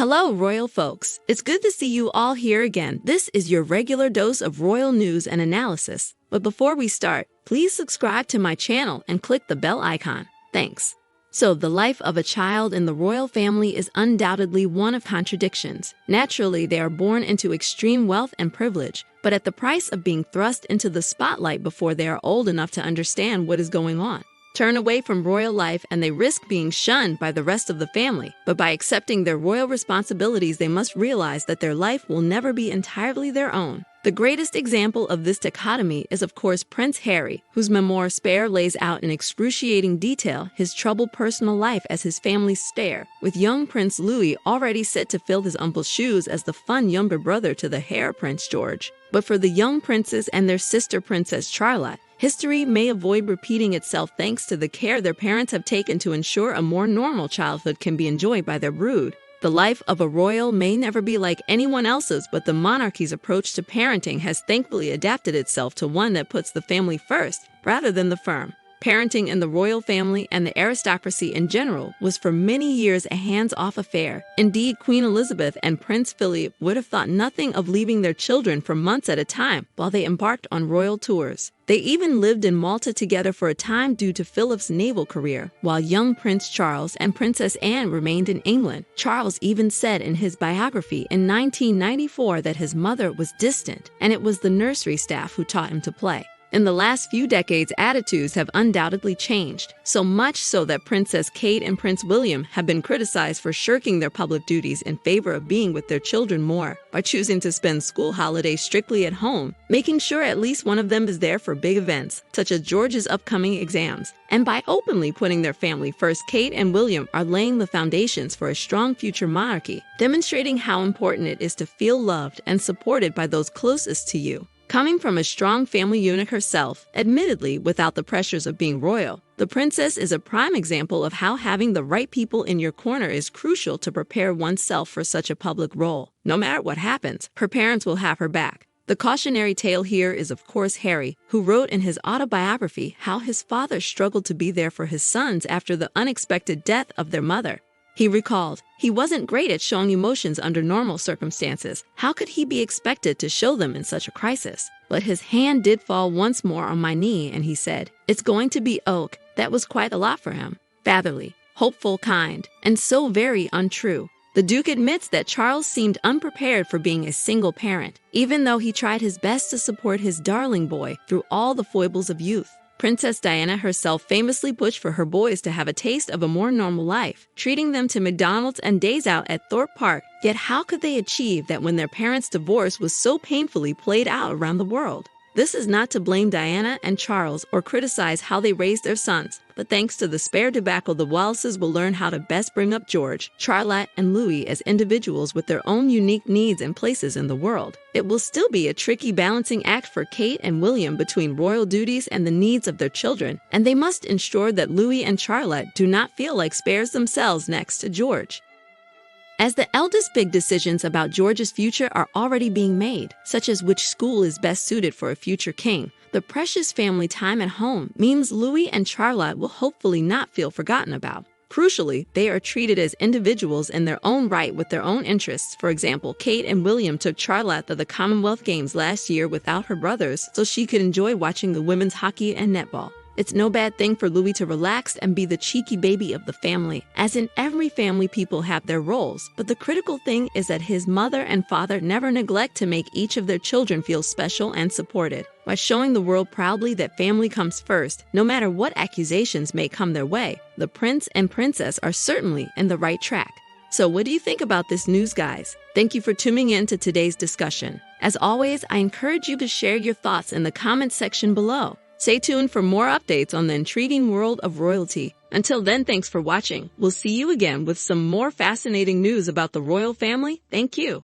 Hello, royal folks. It's good to see you all here again. This is your regular dose of royal news and analysis. But before we start, please subscribe to my channel and click the bell icon. Thanks. So, the life of a child in the royal family is undoubtedly one of contradictions. Naturally, they are born into extreme wealth and privilege, but at the price of being thrust into the spotlight before they are old enough to understand what is going on. Turn away from royal life and they risk being shunned by the rest of the family. But by accepting their royal responsibilities, they must realize that their life will never be entirely their own. The greatest example of this dichotomy is, of course, Prince Harry, whose memoir Spare lays out in excruciating detail his troubled personal life as his family's spare, with young Prince Louis already set to fill his uncle's shoes as the fun younger brother to the heir Prince George. But for the young princes and their sister Princess Charlotte, history may avoid repeating itself thanks to the care their parents have taken to ensure a more normal childhood can be enjoyed by their brood. The life of a royal may never be like anyone else's, but the monarchy's approach to parenting has thankfully adapted itself to one that puts the family first, rather than the firm. Parenting in the royal family and the aristocracy in general was for many years a hands-off affair. Indeed, Queen Elizabeth and Prince Philip would have thought nothing of leaving their children for months at a time while they embarked on royal tours. They even lived in Malta together for a time due to Philip's naval career, while young Prince Charles and Princess Anne remained in England. Charles even said in his biography in 1994 that his mother was distant, and it was the nursery staff who taught him to play. In the last few decades, attitudes have undoubtedly changed, so much so that Princess Kate and Prince William have been criticized for shirking their public duties in favor of being with their children more, by choosing to spend school holidays strictly at home, making sure at least one of them is there for big events, such as George's upcoming exams, and by openly putting their family first. Kate and William are laying the foundations for a strong future monarchy, demonstrating how important it is to feel loved and supported by those closest to you. Coming from a strong family unit herself, admittedly without the pressures of being royal, the princess is a prime example of how having the right people in your corner is crucial to prepare oneself for such a public role. No matter what happens, her parents will have her back. The cautionary tale here is, of course, Harry, who wrote in his autobiography how his father struggled to be there for his sons after the unexpected death of their mother. He recalled, "He wasn't great at showing emotions under normal circumstances. How could he be expected to show them in such a crisis? But his hand did fall once more on my knee, and he said, 'It's going to be oak.' That was quite a lot for him. Fatherly, hopeful, kind, and so very untrue." The Duke admits that Charles seemed unprepared for being a single parent, even though he tried his best to support his darling boy through all the foibles of youth. Princess Diana herself famously pushed for her boys to have a taste of a more normal life, treating them to McDonald's and days out at Thorpe Park. Yet how could they achieve that when their parents' divorce was so painfully played out around the world? This is not to blame Diana and Charles or criticize how they raised their sons, but thanks to the Spare debacle, the Wallaces will learn how to best bring up George, Charlotte, and Louis as individuals with their own unique needs and places in the world. It will still be a tricky balancing act for Kate and William between royal duties and the needs of their children, and they must ensure that Louis and Charlotte do not feel like spares themselves next to George. As the eldest, big decisions about George's future are already being made, such as which school is best suited for a future king. The precious family time at home means Louis and Charlotte will hopefully not feel forgotten about. Crucially, they are treated as individuals in their own right with their own interests. For example, Kate and William took Charlotte to the Commonwealth Games last year without her brothers so she could enjoy watching the women's hockey and netball. It's no bad thing for Louis to relax and be the cheeky baby of the family. As in every family, people have their roles, but the critical thing is that his mother and father never neglect to make each of their children feel special and supported, by showing the world proudly that family comes first, no matter what accusations may come their way. The prince and princess are certainly in the right track. So what do you think about this news, guys? Thank you for tuning in to today's discussion. As always, I encourage you to share your thoughts in the comments section below. Stay tuned for more updates on the intriguing world of royalty. Until then, thanks for watching. We'll see you again with some more fascinating news about the royal family. Thank you.